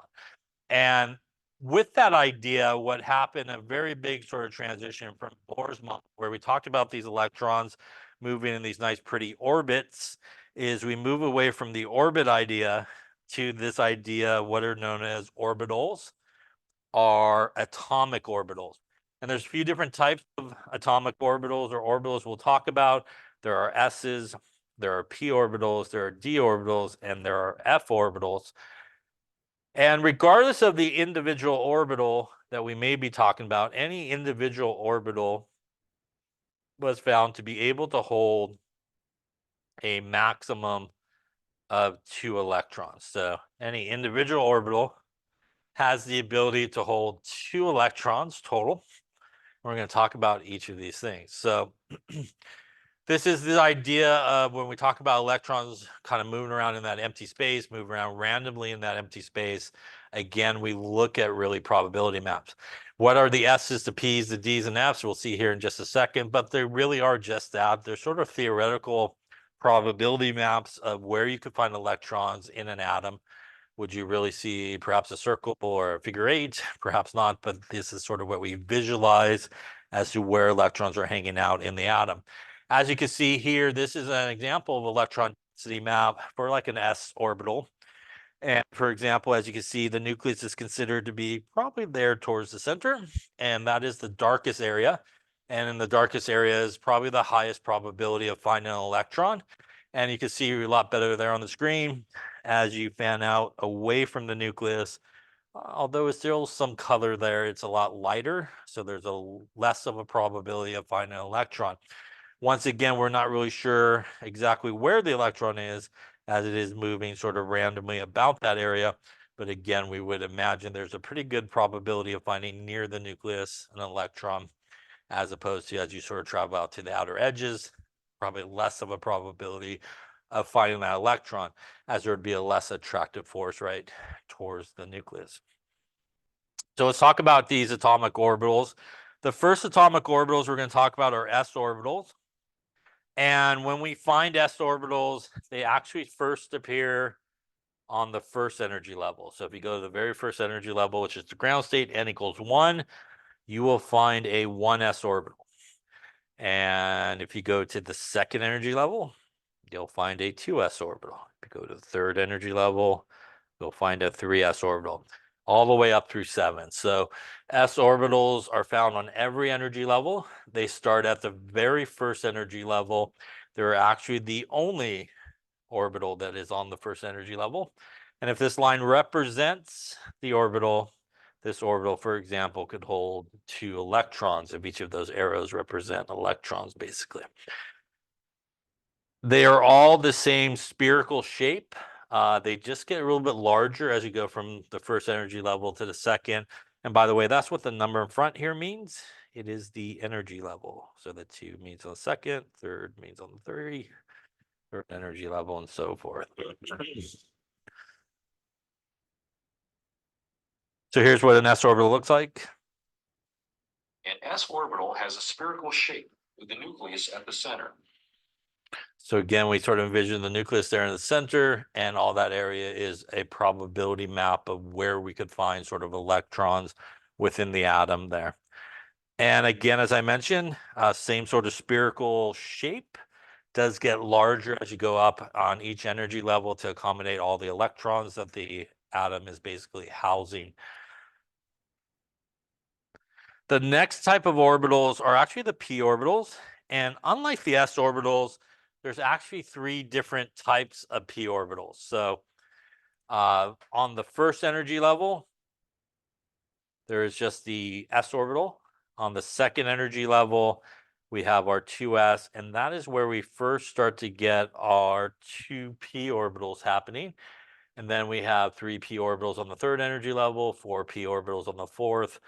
And with that idea, what happened, a very big sort of transition from Bohr's model, where we talked about these electrons moving in these nice, pretty orbits, is we move away from the orbit idea to this idea, what are known as orbitals, are atomic orbitals. And there's a few different types of atomic orbitals or orbitals we'll talk about. There are S's, there are p orbitals, there are d orbitals, and there are f orbitals. And regardless of the individual orbital that we may be talking about, any individual orbital was found to be able to hold a maximum of 2 electrons. So any individual orbital has the ability to hold 2 electrons total. We're going to talk about each of these things. So this is the idea of when we talk about electrons kind of moving around in that empty space, moving around randomly in that empty space. Again, we look at really probability maps. What are the S's, the P's, the D's, and F's? We'll see here in just a second, but they really are just that. They're sort of theoretical probability maps of where you could find electrons in an atom. Would you really see perhaps a circle or a figure 8? Perhaps not, but this is sort of what we visualize as to where electrons are hanging out in the atom. As you can see here, this is an example of electron density map for like an s orbital. And for example, as you can see, the nucleus is considered to be probably there towards the center, and that is the darkest area. And in the darkest area is probably the highest probability of finding an electron. And you can see a lot better there on the screen as you fan out away from the nucleus. Although it's still some color there, it's a lot lighter, so there's a less of a probability of finding an electron. Once again, we're not really sure exactly where the electron is, as it is moving sort of randomly about that area. But again, we would imagine there's a pretty good probability of finding near the nucleus an electron, as opposed to as you sort of travel out to the outer edges, probably less of a probability of finding that electron, as there would be a less attractive force right towards the nucleus. So let's talk about these atomic orbitals. The first atomic orbitals we're going to talk about are s orbitals. And when we find s orbitals, they actually first appear on the first energy level. So if you go to the very first energy level, which is the ground state, n equals 1, you will find a 1s orbital. And if you go to the second energy level, you'll find a 2s orbital. If you go to the third energy level, you'll find a 3s orbital, all the way up through 7. So s orbitals are found on every energy level. They start at the very first energy level. They're actually the only orbital that is on the first energy level. And if this line represents the orbital, this orbital, for example, could hold 2 electrons if each of those arrows represent electrons, basically. They are all the same spherical shape. They just get a little bit larger as you go from the first energy level to the second. And by the way, that's what the number in front here means. It is the energy level. So the 2 means on the second, third means on the third energy level, and so forth. So here's what an s orbital looks like. An s orbital has a spherical shape with the nucleus at the center. So again, we sort of envision the nucleus there in the center, and all that area is a probability map of where we could find sort of electrons within the atom there. And again, as I mentioned, same sort of spherical shape, does get larger as you go up on each energy level to accommodate all the electrons that the atom is basically housing. The next type of orbitals are actually the p orbitals. And unlike the s orbitals, there's actually 3 different types of p orbitals. So on the first energy level, there is just the s orbital. On the second energy level, we have our 2s, and that is where we first start to get our 2p orbitals happening. And then we have 3p orbitals on the third energy level, 4p orbitals on the fourth,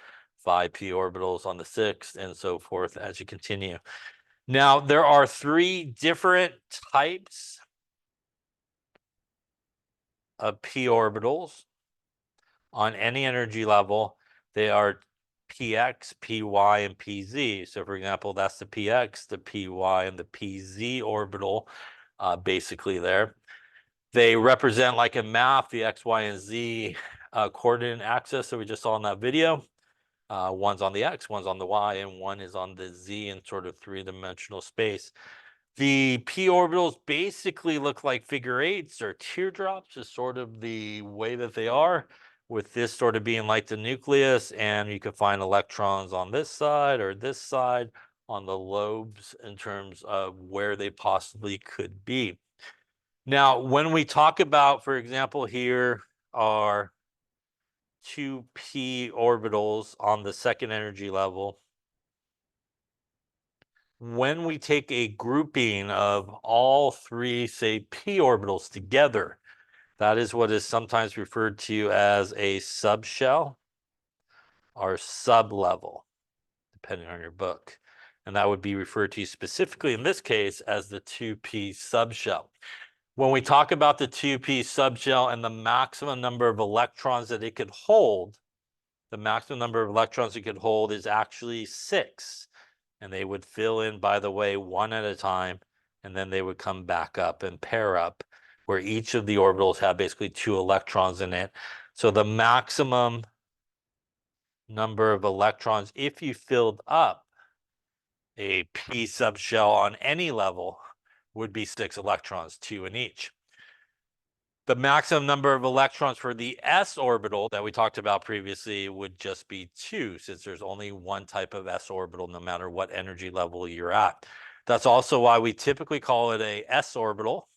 5p orbitals on the sixth, and so forth as you continue. Now, there are 3 different types of p orbitals on any energy level. They are px, py, and pz. So for example, that's the px, the py, and the pz orbital, basically there. They represent, like a map, the x, y, and z coordinate axis that we just saw in that video. One's on the x, one's on the y, and one is on the z in sort of 3-dimensional space. The p orbitals basically look like figure 8s or teardrops, is sort of the way that they are, with this sort of being like the nucleus, and you can find electrons on this side or this side on the lobes in terms of where they possibly could be. Now, when we talk about, for example, here are 2p orbitals on the second energy level. When we take a grouping of all 3, say, p orbitals together, that is what is sometimes referred to as a subshell or sublevel, depending on your book. And that would be referred to specifically in this case as the 2p subshell. When we talk about the 2p subshell and the maximum number of electrons that it could hold, the maximum number of electrons it could hold is actually 6. And they would fill in, by the way, 1 at a time, and then they would come back up and pair up, where each of the orbitals have basically 2 electrons in it. So the maximum number of electrons, if you filled up a p subshell on any level, would be 6 electrons, 2 in each. The maximum number of electrons for the s orbital that we talked about previously would just be 2, since there's only one type of s orbital no matter what energy level you're at. That's also why we typically call it a s orbital.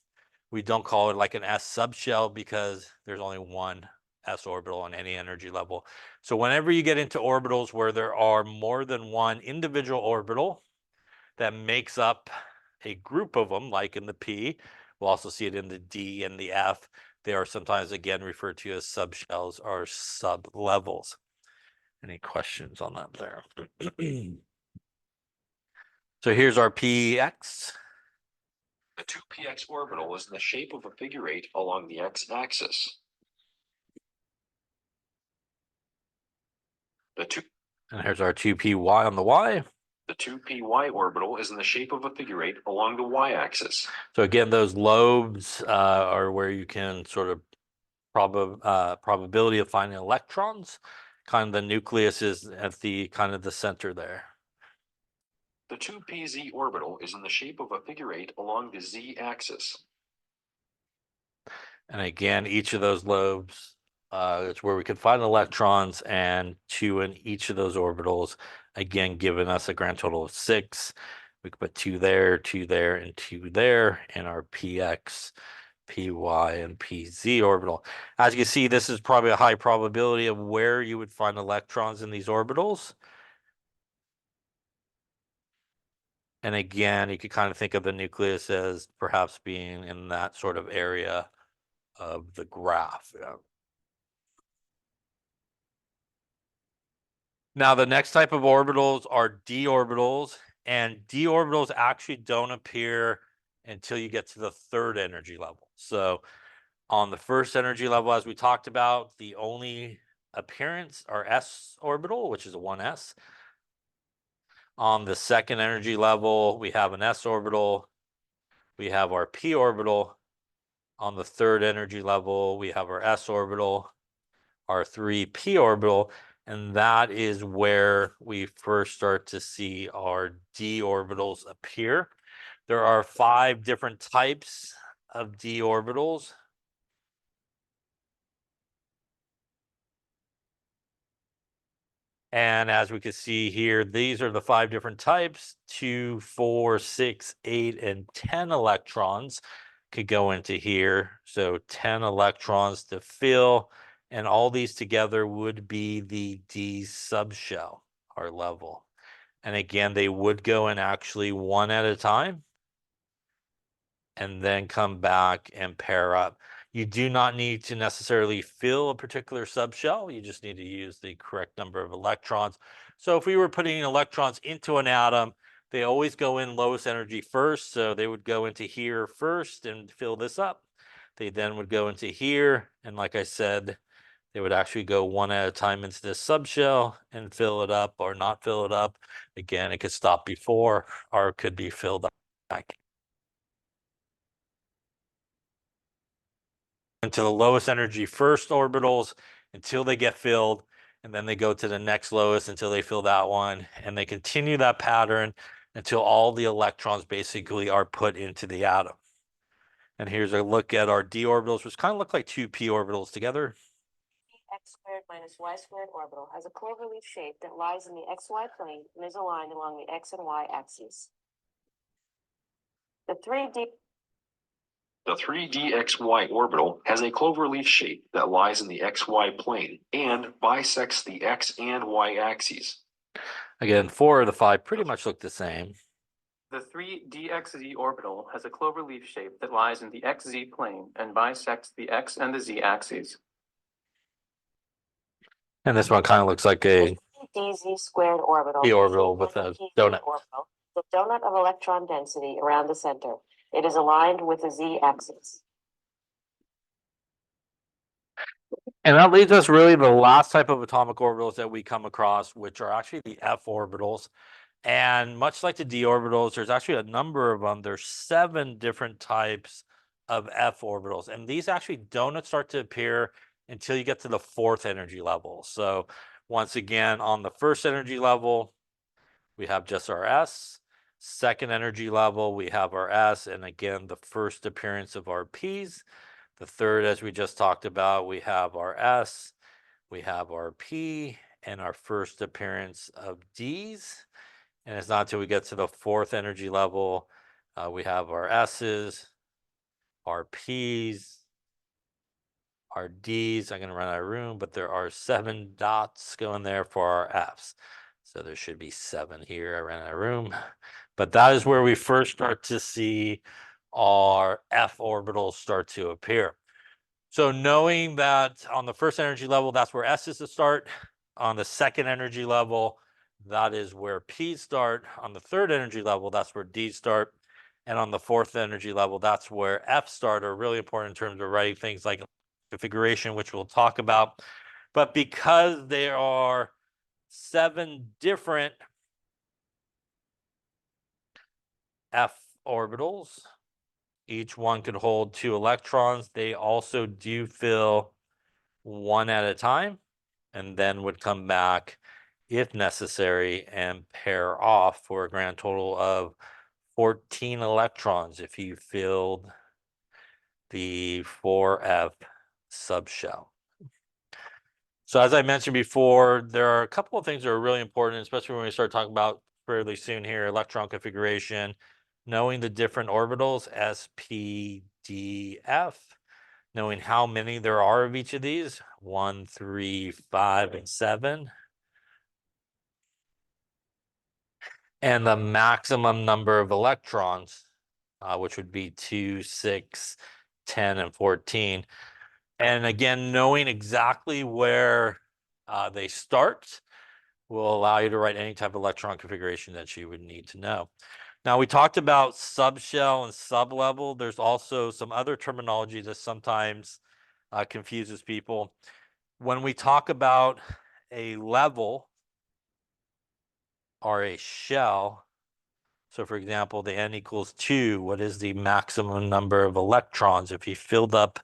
We don't call it like an s subshell, because there's only one s orbital on any energy level. So whenever you get into orbitals where there are more than one individual orbital that makes up a group of them, like in the p, we'll also see it in the d and the f, they are sometimes again referred to as subshells or sublevels. Any questions on that there? So here's our px. The 2px orbital is in the shape of a figure 8 along the x-axis. And here's our 2py on the y. The 2py orbital is in the shape of a figure 8 along the y-axis. So again, those lobes are where you can sort of probability of finding electrons. Kind of the nucleus is at the kind of the center there. The 2pz orbital is in the shape of a figure 8 along the z-axis. And again, each of those lobes is where we could find electrons, and 2 in each of those orbitals, again, giving us a grand total of 6. We could put 2 there, 2 there, and 2 there in our px, py, and pz orbital. As you can see, this is probably a high probability of where you would find electrons in these orbitals. And again, you could kind of think of the nucleus as perhaps being in that sort of area of the graph. Yeah. Now, the next type of orbitals are d orbitals, and d orbitals actually don't appear until you get to the third energy level. So on the first energy level, as we talked about, the only appearance are s orbital, which is a 1s. On the second energy level, we have an s orbital, we have our p orbital. On the third energy level, we have our s orbital, our 3p orbital, and that is where we first start to see our d orbitals appear. There are 5 different types of d orbitals. And as we can see here, these are the 5 different types. 2, 4, 6, 8, and 10 electrons could go into here. So 10 electrons to fill, and all these together would be the d subshell, our level. And again, they would go in actually one at a time and then come back and pair up. You do not need to necessarily fill a particular subshell. You just need to use the correct number of electrons. So if we were putting electrons into an atom, they always go in lowest energy first. So they would go into here first and fill this up. They then would go into here. And like I said, they would actually go one at a time into this subshell and fill it up or not fill it up. Again, it could stop before or it could be filled up back into the lowest energy first orbitals until they get filled, and then they go to the next lowest until they fill that one, and they continue that pattern until all the electrons basically are put into the atom. And here's a look at our d orbitals, which kind of look like 2p orbitals together. X squared minus y squared orbital has a cloverleaf shape that lies in the xy plane and is aligned along the x and y axes. The 3dxy orbital has a cloverleaf shape that lies in the xy plane and bisects the x and y axes. Again, 4 of the 5 pretty much look the same. The 3dxz orbital has a cloverleaf shape that lies in the xz plane and bisects the x and the z axes. And this one kind of looks like a dz squared orbital. p orbital with a donut. Orbital, the donut of electron density around the center. It is aligned with the z-axis. And that leads us really to the last type of atomic orbitals that we come across, which are actually the f orbitals. And much like the d orbitals, there's actually a number of them. There's 7 different types of f orbitals. And these actually don't start to appear until you get to the 4th energy level. So once again, on the first energy level, we have just our s. Second energy level, we have our s. And again, the first appearance of our p's. The third, as we just talked about, we have our s. We have our p and our first appearance of d's. And it's not until we get to the 4th energy level, we have our s's, our p's, our d's. I'm going to run out of room, but there are 7 dots going there for our f's. So there should be 7 here. I ran out of room. But that is where we first start to see our f orbitals start to appear. So knowing that on the first energy level, that's where s is to start. On the second energy level, that is where p's start. On the third energy level, that's where d's start. And on the fourth energy level, that's where F star are really important in terms of writing things like configuration, which we'll talk about. But because there are 7 different F orbitals, each one could hold 2 electrons. They also do fill one at a time and then would come back if necessary and pair off for a grand total of 14 electrons if you filled the 4F subshell. So as I mentioned before, there are a couple of things that are really important, especially when we start talking about fairly soon here, electron configuration, knowing the different orbitals, S, P, D, F, knowing how many there are of each of these, 1, 3, 5, and 7. And the maximum number of electrons, which would be 2, 6, 10, and 14. And again, knowing exactly where they start will allow you to write any type of electron configuration that you would need to know. Now, we talked about subshell and sublevel. There's also some other terminology that sometimes confuses people. When we talk about a level or a shell, so for example, the n equals 2, what is the maximum number of electrons if you filled up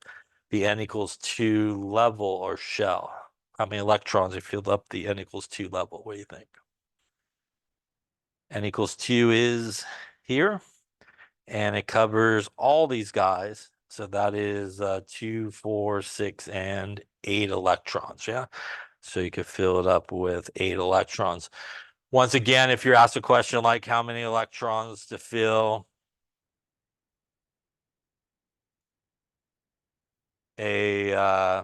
the n equals 2 level or shell? How many electrons if you filled up the n equals 2 level? What do you think? N equals 2 is here, and it covers all these guys. So that is 2, 4, 6, and 8 electrons, yeah? So you could fill it up with 8 electrons. Once again, if you're asked a question like how many electrons to fill a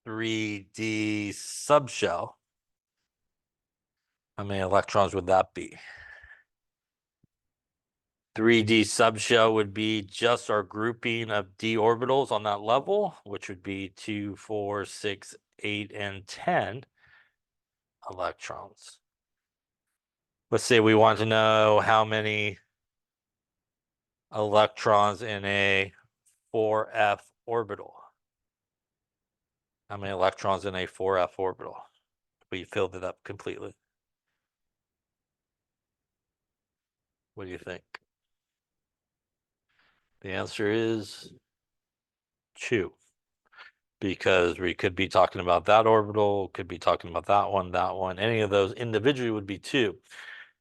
3D subshell, how many electrons would that be? 3D subshell would be just our grouping of d orbitals on that level, which would be 2, 4, 6, 8, and 10 electrons. Let's say we want to know how many electrons in a 4F orbital. How many electrons in a 4F orbital? We filled it up completely. What do you think? The answer is 2. Because we could be talking about that orbital, could be talking about that one. Any of those individually would be 2.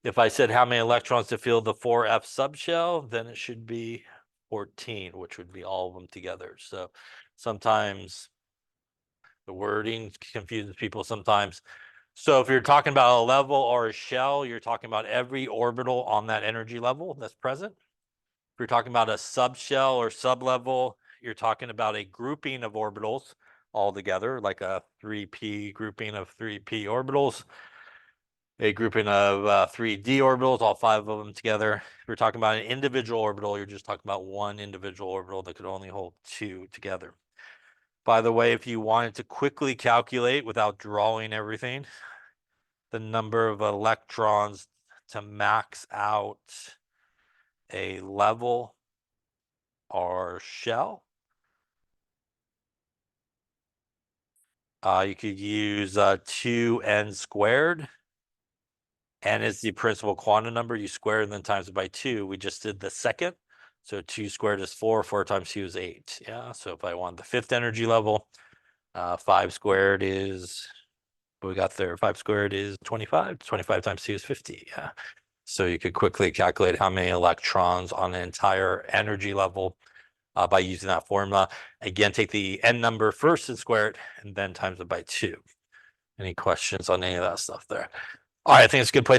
If I said how many electrons to fill the 4F subshell, then it should be 14, which would be all of them together. So sometimes the wording confuses people sometimes. So if you're talking about a level or a shell, you're talking about every orbital on that energy level that's present. If you're talking about a subshell or sublevel, you're talking about a grouping of orbitals all together, like a 3p grouping of 3p orbitals, a grouping of 3d orbitals, all 5 of them together. If you're talking about an individual orbital, you're just talking about one individual orbital that could only hold 2 together. By the way, if you wanted to quickly calculate without drawing everything, the number of electrons to max out a level or shell, you could use 2n squared. N is the principal quantum number. You square and then times it by 2. We just did the second. So 2 squared is 4. 4 times 2 is 8. Yeah. So if I want the 5th energy level, 5 squared is, what we got there, 5 squared is 25. 25 times 2 is 50. Yeah. So you could quickly calculate how many electrons on an entire energy level by using that formula. Again, take the n number first and square it, and then times it by 2. Any questions on any of that stuff there? All right, I think it's a good place